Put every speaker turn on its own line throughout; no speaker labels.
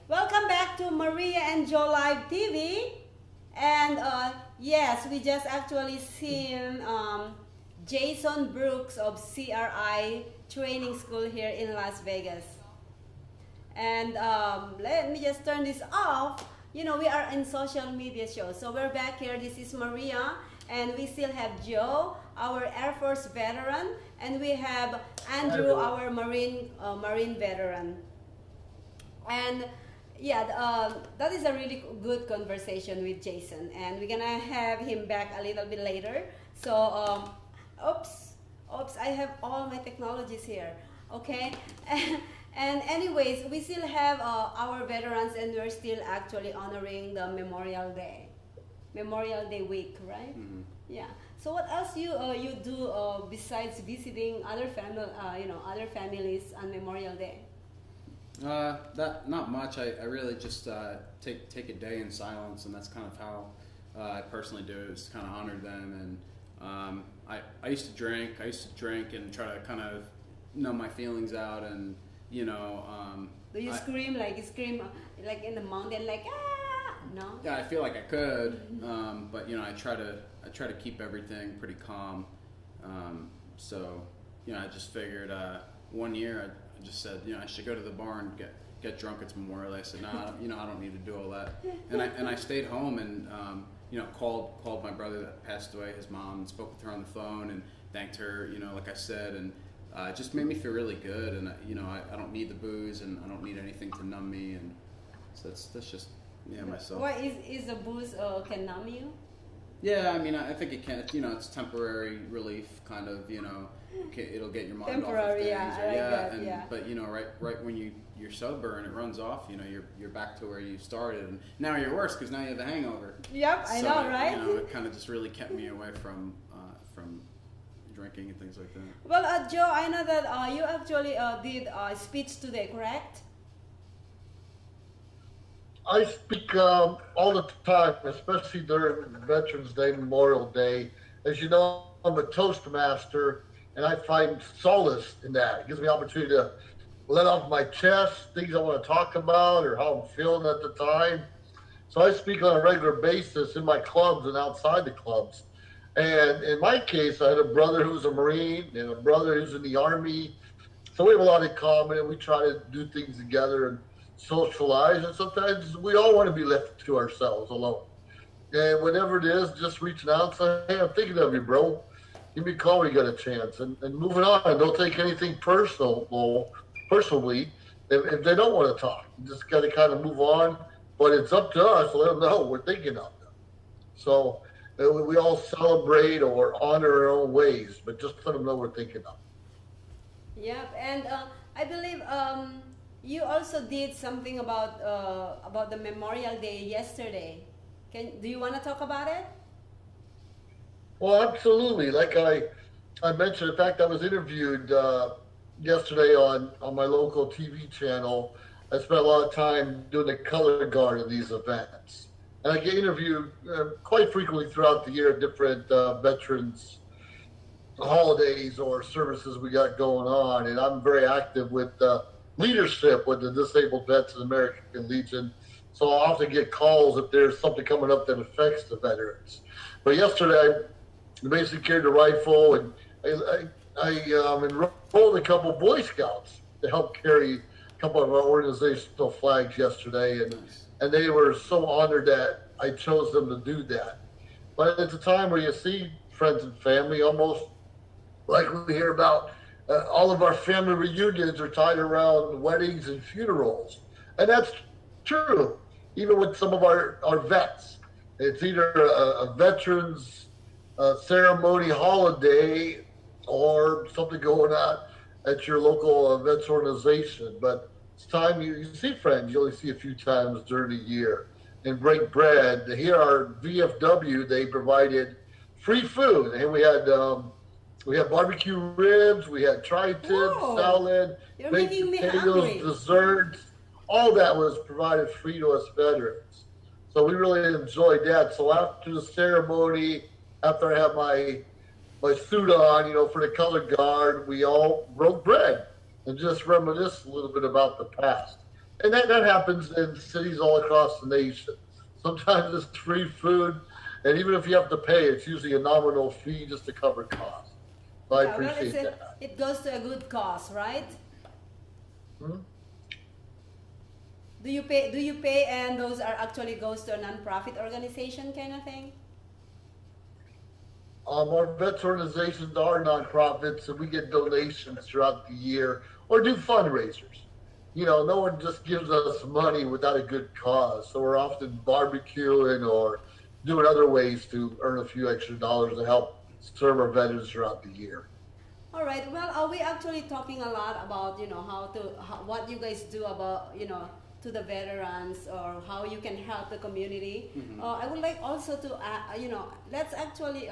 Welcome back to Maria and Joe Live TV. And yes, we just actually seen Jason Brooks of CRI Training School here in Las Vegas. And let me just turn this off. You know, we are in social media show. So we're back here. This is Maria. And we still have Joe, our Air Force veteran. And we have Andrew, our Marine veteran. And yeah, that is a really good conversation with Jason. And we're going to have him back a little bit later. So, oops, I have all my technologies here. Okay. And anyways, we still have our veterans, and we're still actually honoring the Memorial Day week, right?
Mm-hmm.
Yeah. So what else you do besides visiting other other families on Memorial Day?
That not much. I really just take a day in silence, and that's kind of how I personally do it. Is kind of honor them, and I used to drink. And try to kind of numb my feelings out, and you know.
Do you scream like in the mountain, like ah? No.
Yeah, I feel like I could, but you know, I try to keep everything pretty calm. So you know, I just figured one year I just said, you know, I should go to the bar and get drunk. It's Memorial. I said, no, you know, I don't need to do all that. And I stayed home and you know, called my brother that passed away, his mom, and spoke with her on the phone and thanked her, you know, like I said, and it just made me feel really good. And you know, I don't need the booze, and I don't need anything to numb me, and so that's just myself.
Why is the booze can numb you?
Yeah, I mean, I think it can. You know, it's temporary relief, kind of. You know, it'll get your mind off of things.
Yeah.
But you know, right when you're sober and it runs off, you know, you're back to where you started, and now you're worse because now you have a hangover.
Yep, I know, right?
You know, it kind of just really kept me away from drinking and things like that.
Well, Joe, I know that you actually did a speech today, correct?
I speak all the time, especially during Veterans Day, Memorial Day. As you know, I'm a Toastmaster, and I find solace in that. It gives me the opportunity to let off my chest, things I want to talk about or how I'm feeling at the time. So I speak on a regular basis in my clubs and outside the clubs. And in my case, I had a brother who was a Marine and a brother who's in the Army. So we have a lot in common, and we try to do things together and socialize. And sometimes we all want to be left to ourselves alone. And whatever it is, just reaching out and saying, hey, I'm thinking of you, bro. Give me a call when you got a chance. And moving on. Don't take anything personally if they don't want to talk. You just got to kind of move on. But it's up to us to let them know we're thinking of them. So we all celebrate or honor our own ways, but just let them know we're thinking of them.
Yep, and I believe you also did something about the Memorial Day yesterday. Do you want to talk about it?
Well, absolutely. Like I mentioned, in fact, I was interviewed yesterday on my local TV channel. I spent a lot of time doing the color guard of these events. And I get interviewed quite frequently throughout the year at different veterans holidays or services we got going on. And I'm very active with leadership with the Disabled Vets of the American Legion. So I often get calls if there's something coming up that affects the veterans. But yesterday, I basically carried a rifle, and I enrolled a couple Boy Scouts to help carry a couple of our organizational flags yesterday. And they were so honored that I chose them to do that. But it's a time where you see friends and family, almost like we hear about all of our family reunions are tied around weddings and funerals. And that's true, even with some of our vets. It's either a veterans ceremony holiday or something going on at your local vets organization. But it's time you see friends you only see a few times during the year and break bread. Here, our VFW, they provided free food. And we had barbecue ribs, we had tri-tip, salad, baked potatoes, desserts. All that was provided free to us veterans. So we really enjoyed that. So after the ceremony, after I had my suit on, you know, for the color guard, we all broke bread and just reminisce a little bit about the past. And that happens in cities all across the nation. Sometimes it's free food, and even if you have to pay, it's usually a nominal fee just to cover costs. So I
Yeah, well,
appreciate that.
it goes to a good cause, right?
Hmm?
Do you pay? Do you pay? And those are actually goes to a non-profit organization kind of thing.
Our vets organizations are nonprofits, and we get donations throughout the year or do fundraisers. No one just gives us money without a good cause. So we're often barbecuing or doing other ways to earn a few extra dollars to help serve our veterans throughout the year.
All right. Well, are we actually talking a lot about what you guys do about to the veterans or how you can help the community? I would like also to let's actually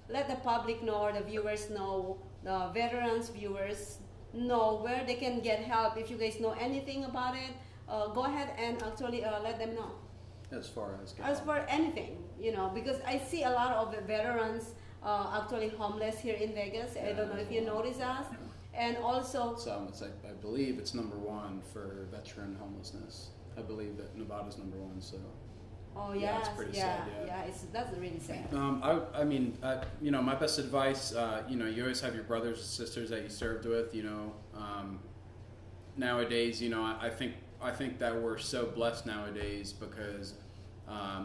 let the public know or the viewers know, the veterans viewers know where they can get help. If you guys know anything about it, go ahead and actually let them know.
As far as
As for anything, because I see a lot of the veterans actually homeless here in Vegas. I don't know if you notice us. And also,
So I believe it's number one for veteran homelessness. I believe that Nevada's number one. So
oh
Yeah, it's
yes,
pretty
yeah,
sad, yeah.
that's really sad.
I mean, my best advice, you always have your brothers and sisters that you served with. Nowadays, I think that we're so blessed nowadays because,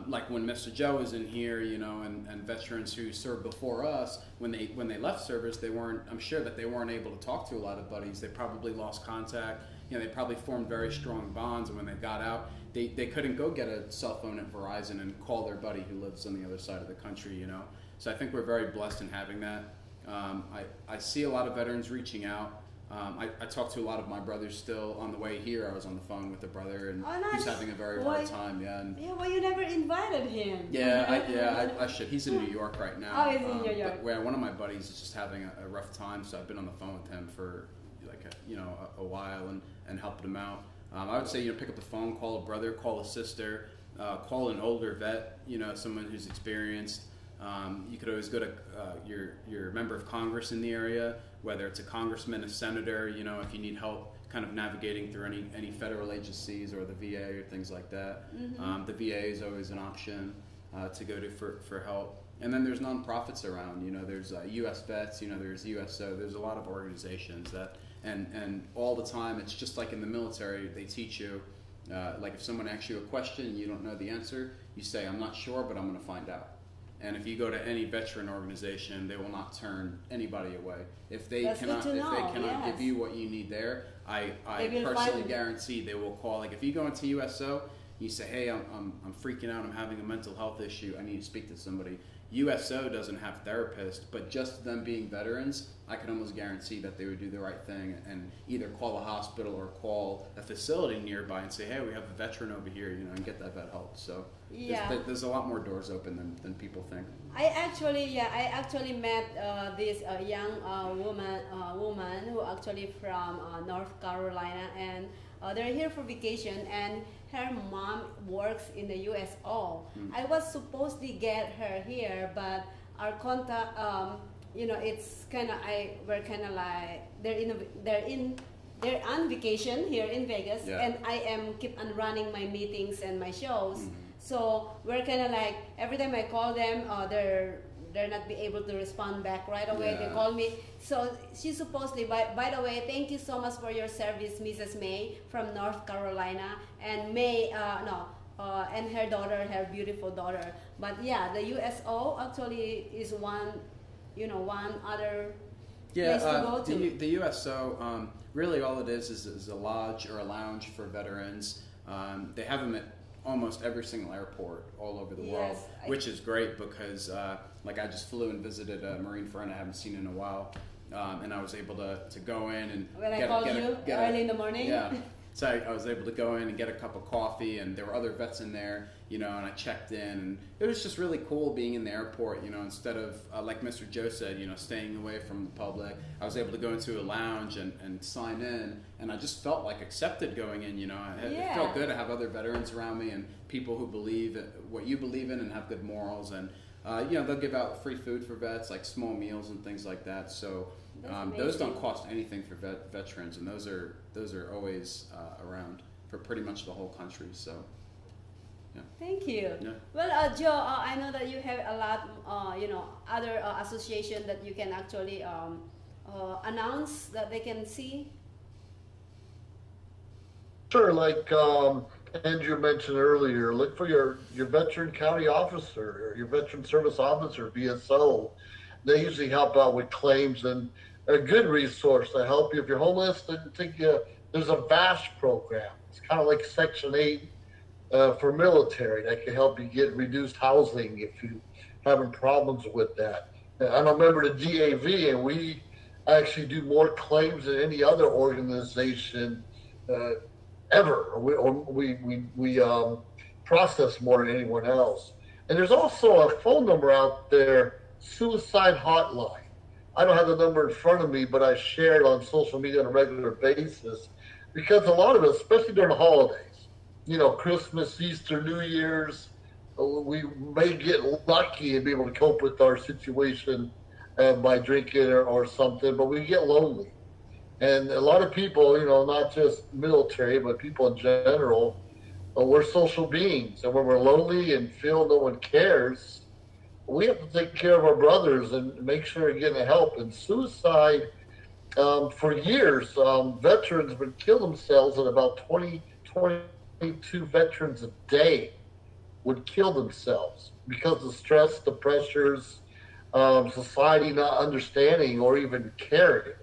like when Mr. Joe was in here, and veterans who served before us, when they left service, they weren't. I'm sure that they weren't able to talk to a lot of buddies. They probably lost contact. They probably formed very strong bonds, and when they got out, they couldn't go get a cell phone at Verizon and call their buddy who lives on the other side of the country. So I think we're very blessed in having that. I see a lot of veterans reaching out. I talk to a lot of my brothers still. On the way here, I was on the phone with a brother, and
Oh, nice.
he's having a very
Why-
hard time. Yeah, and
Yeah, well, you never invited him.
I should. He's in New York right now.
Oh, he's in New York.
But where one of my buddies is just having a rough time, so I've been on the phone with him for like a while and helped him out. I would say pick up the phone, call a brother, call a sister, call an older vet, someone who's experienced. You could always go to your member of Congress in the area, whether it's a congressman, a senator. If you need help kind of navigating through any federal agencies or the VA or things like that. The VA is always an option to go to for help. And then there's nonprofits around. There's U.S. Vets. There's USO. There's a lot of organizations that and all the time it's just like in the military. They teach you. Like if someone asks you a question and you don't know the answer, you say, "I'm not sure, but I'm going to find out." And if you go to any veteran organization, they will not turn anybody away. If they
That's
cannot,
good to
if they
know,
cannot
yes.
give you what you need there, I
They will
personally
find-
guarantee they will call. Like if you go into USO, you say, "Hey, I'm freaking out. I'm having a mental health issue. I need to speak to somebody." USO doesn't have therapists, but just them being veterans, I can almost guarantee that they would do the right thing and either call a hospital or call a facility nearby and say, "Hey, we have a veteran over here," and get that vet help. So
Yeah.
there's a lot more doors open than people think.
I actually met this young woman who actually from North Carolina, and they're here for vacation, and her mom works in the USO. I was supposed to get her here, but our contact, it's kind of we're kind of like they're on vacation here in Vegas,
Yeah.
and I am keep on running my meetings and my shows. So we're kind of like every time I call them, they're not be able to respond back right away. They
Yeah.
call me. So she supposedly, by the way, thank you so much for your service, Mrs. May from North Carolina, and May, and her daughter, her beautiful daughter. But yeah, the USO actually is one other place to go to.
The USO, really all it is a lodge or a lounge for veterans. They have them at almost every single airport all over the world,
Yes,
which is great because like I just flew and visited a Marine friend I haven't seen in a while, and I was able to go in and
When I called you early in the morning.
Yeah. So I was able to go in and get a cup of coffee, and there were other vets in there, and I checked in, and it was just really cool being in the airport, instead of, like Mr. Joe said, staying away from the public. I was able to go into a lounge and sign in, and I just felt like accepted going in, It felt good to have other veterans around me and people who believe what you believe in and have good morals, and they'll give out free food for vets, like small meals and things like that. So those don't cost anything for veterans, and those are always around. for pretty much the whole country. So. Yeah.
Thank you.
Yeah.
Well, Joe, I know that you have a lot, other association that you can actually announce that they can see.
Sure, like Andrew mentioned earlier, look for your veteran county officer or your veteran service officer, VSO. They usually help out with claims and are a good resource to help you. If you're homeless, there's a VASH program. It's kind of like Section 8 for military that can help you get reduced housing if you're having problems with that. I'm a member of the DAV, and we actually do more claims than any other organization ever. We process more than anyone else. And there's also a phone number out there, suicide hotline. I don't have the number in front of me, but I share it on social media on a regular basis because a lot of us, especially during the holidays, Christmas, Easter, New Year's, we may get lucky and be able to cope with our situation by drinking or something, but we get lonely. And a lot of people, not just military, but people in general, we're social beings. And when we're lonely and feel no one cares, we have to take care of our brothers and make sure we're getting help. And suicide, for years, veterans would kill themselves at about 22 veterans a day would kill themselves because of the stress, the pressures, society not understanding or even caring.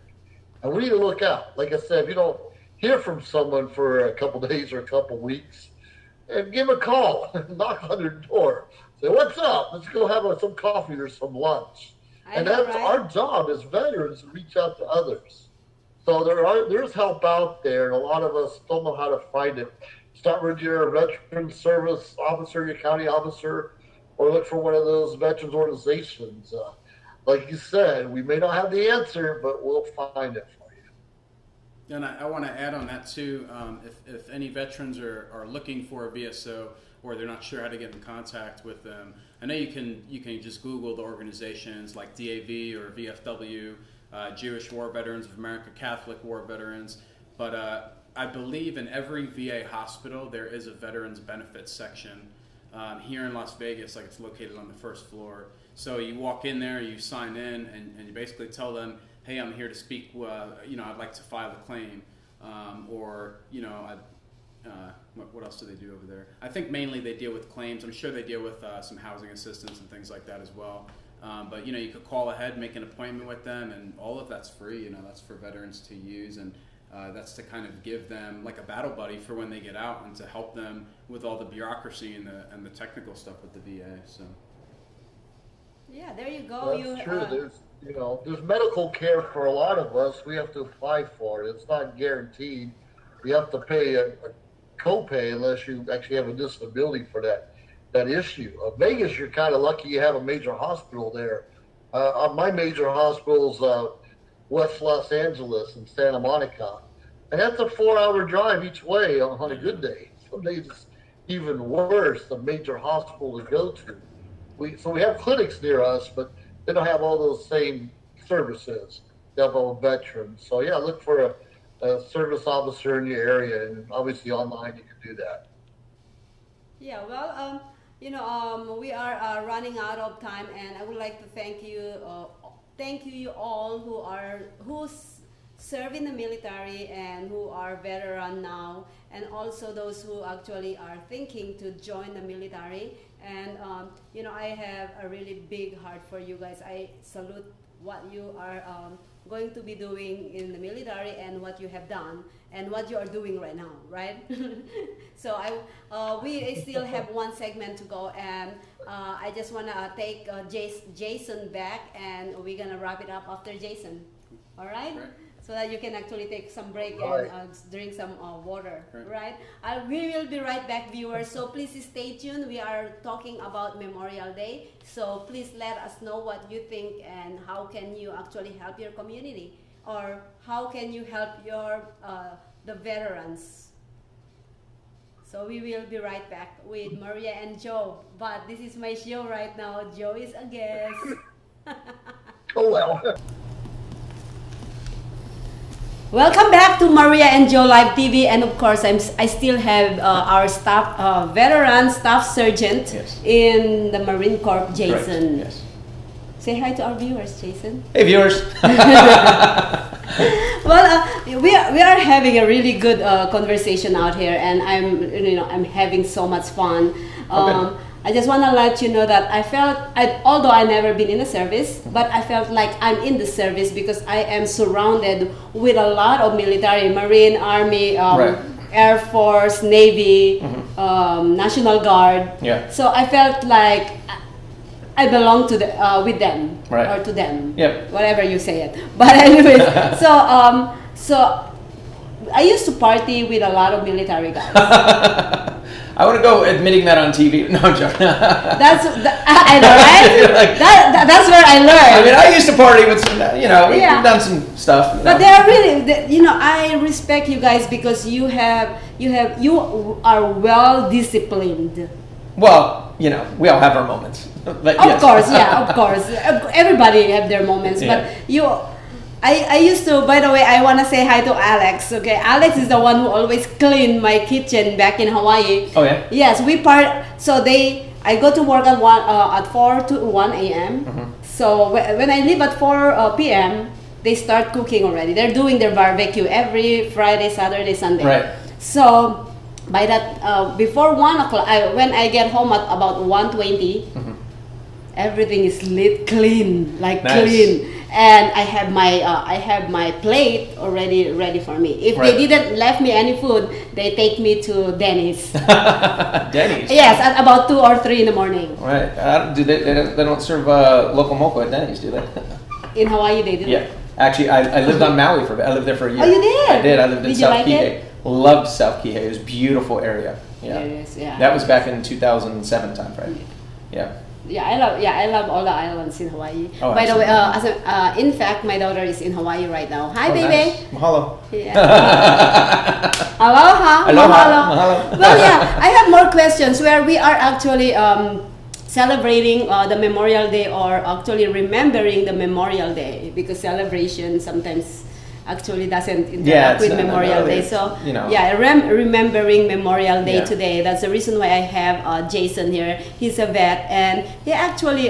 And we need to look out. Like I said, if you don't hear from someone for a couple of days or a couple of weeks, and give them a call, knock on their door, say, "What's up? Let's go have some coffee or some lunch." And that's our job as veterans to reach out to others. So there's help out there, and a lot of us don't know how to find it. Start with your veteran service officer, your county officer, or look for one of those veterans organizations. Like you said, we may not have the answer, but we'll find it for you.
And I want to add on that too. If any veterans are looking for a VSO or they're not sure how to get in contact with them, I know you can just Google the organizations like DAV or VFW, Jewish War Veterans of America, Catholic War Veterans. But I believe in every VA hospital there is a veterans benefits section. Here in Las Vegas, like it's located on the first floor. So you walk in there, you sign in, and you basically tell them, "Hey, I'm here to speak. I'd like to file a claim," or what else do they do over there? I think mainly they deal with claims. I'm sure they deal with some housing assistance and things like that as well. But you could call ahead, make an appointment with them, and all of that's free. That's for veterans to use, and that's to kind of give them like a battle buddy for when they get out, and to help them with all the bureaucracy and the technical stuff with the VA. So.
Yeah, there you go.
That's true. There's medical care for a lot of us. We have to apply for it. It's not guaranteed. You have to pay a copay unless you actually have a disability for that issue. Vegas, you're kind of lucky you have a major hospital there. My major hospital's West Los Angeles and Santa Monica, and that's a 4-hour drive each way on a good day. Some days it's even worse, the major hospital to go to. So we have clinics near us, but they don't have all those same services that have all veterans. So yeah, look for a service officer in your area, and obviously online you can do that.
Yeah, well, we are running out of time, and I would like to thank you all who's serve in the military and who are veteran now, and also those who actually are thinking to join the military. And I have a really big heart for you guys. I salute what you are going to be doing in the military and what you have done and what you are doing right now, right? So we still have one segment to go, and I just want to take Jason back, and we're gonna wrap it up after Jason. All right? So that you can actually take some break and drink some water, right? We will be right back, viewers. So please stay tuned. We are talking about Memorial Day. So please let us know what you think and how can you actually help your community, or how can you help the veterans. So we will be right back with Maria and Joe. But this is my show right now. Joe is a guest.
Oh well.
Welcome back to Maria and Joe Live TV, and of course, I still have our staff, veteran staff sergeant
Yes.
in the Marine Corps, Jason.
Correct. Yes.
Say hi to our viewers, Jason.
Hey, viewers.
Well, we are having a really good conversation out here, and I'm having so much fun.
Okay.
I just want to let you know that although I never been in the service, but I felt like I'm in the service because I am surrounded with a lot of military, Marine, Army,
Right.
Air Force, Navy, National Guard.
Yeah.
So I felt like I belong to with them,
Right.
or to them,
Yep.
whatever you say it. But anyways, so I used to party with a lot of military guys.
I want to go admitting that on TV. No, I'm joking.
I know, right?
Like-
that's where I learned.
I mean, I used to party with some, we've
Yeah.
done some stuff.
But they are really, I respect you guys because you are well disciplined.
Well, we all have our moments. But
Of
yes.
course, yeah, of course. Everybody have their moments,
Yeah.
but I used to, by the way, I want to say hi to Alex, okay? Alex is the one who always cleaned my kitchen back in Hawaii.
Oh, yeah?
Yes, I go to work at 4 to 1 a.m.
Mm-hmm.
So when I leave at 4 p.m., they start cooking already. They're doing their barbecue every Friday, Saturday, Sunday.
Right.
So by that, before 1 o'clock, when I get home at about 1:20, everything is lit clean, like
Nice.
clean. And I have my plate already ready for me. If
Right.
they didn't left me any food, they take me to Denny's.
Denny's.
Yes, at about 2 or 3 in the morning.
Right. They don't serve local moco at Denny's, do they?
In Hawaii, they do.
Yeah. Actually, I lived on Maui for a bit. I lived there for a year.
Oh, you did?
I did. I lived in
Did you
South
like
Kihei.
it?
Loved South Kihei. It was a beautiful area. Yeah.
It is, yeah.
That was back in 2007 time frame. Yeah.
I love all the islands in Hawaii.
Oh,
By the way,
absolutely.
in fact, my daughter is in Hawaii right now. Hi,
Oh,
baby.
nice. Mahalo.
Yeah. Aloha.
Aloha.
Mahalo.
Mahalo.
Well, yeah, I have more questions where we are actually celebrating the Memorial Day, or actually remembering the Memorial Day, because celebration sometimes actually doesn't interact with Memorial Day. So yeah, remembering Memorial Day today. That's the reason why I have Jason here. He's a vet, and he actually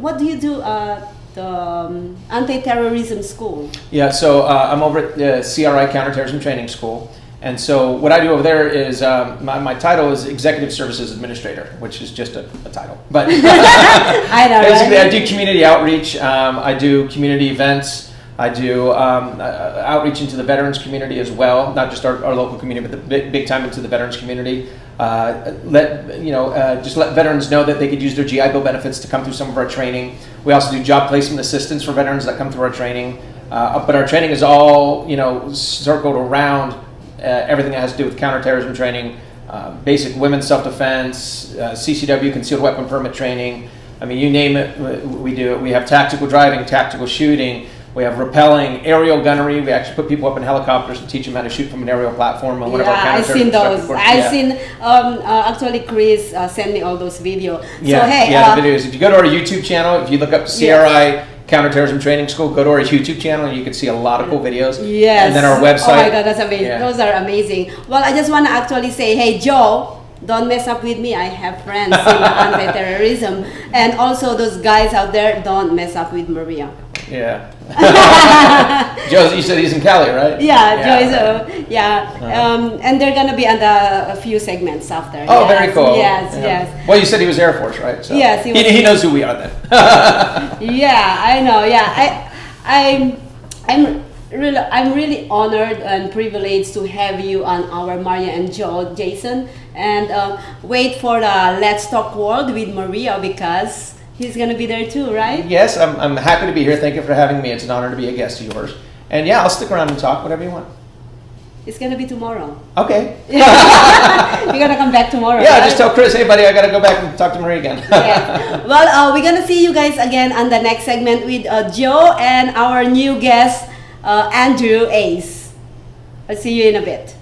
what do you do at the anti-terrorism school?
Yeah, so I'm over at the CRI Counterterrorism Training School. And so what I do over there is, my title is Executive Services Administrator, which is just a title. But
I know,
basically
right?
I do community outreach, I do community events, I do outreach into the veterans community as well, not just our local community, but the big time into the veterans community. Just let veterans know that they could use their GI Bill benefits to come through some of our training. We also do job placement assistance for veterans that come through our training. But our training is all, circled around everything that has to do with counterterrorism training, basic women's self-defense, CCW, concealed weapon permit training. I mean, you name it, we do it. We have tactical driving, tactical shooting. We have rappelling, aerial gunnery. We actually put people up in helicopters and teach them how to shoot from an aerial platform on one of our
I've seen those.
courses.
I've seen, actually Chris sent me all those videos.
Yeah,
So hey,
the videos. If you go to our YouTube channel, if you look up CRI Counterterrorism Training School, go to our YouTube channel and you can see a lot of cool videos.
yes.
And then our website.
Oh my God, that's amazing.
Yeah.
Those are amazing. Well, I just want to actually say, hey, Joe, don't mess up with me. I have friends in the anti-terrorism. And also those guys out there, don't mess up with Maria.
Yeah. Joe, you said he's in Cali, right?
Yeah, Joe is
right.
and they're gonna be on a few segments after.
Oh,
yes.
very cool.
Yes,
Yeah.
yes.
Well, you said he was Air Force, right? So
Yes, he was.
he knows who we are then.
Yeah, I know. Yeah, I'm really honored and privileged to have you on our Maria and Joe, Jason, and wait for the Let's Talk World with Maria, because he's gonna be there too, right?
Yes, I'm happy to be here. Thank you for having me. It's an honor to be a guest of yours. And yeah, I'll stick around and talk, whatever you want.
It's gonna be tomorrow.
Okay.
You're gonna come back tomorrow.
Yeah,
right?
just tell Chris, hey buddy, I gotta go back and talk to Marie again.
Yes. Well, we're gonna see you guys again on the next segment with Joe and our new guest, Andrew Ace. I'll see you in a bit.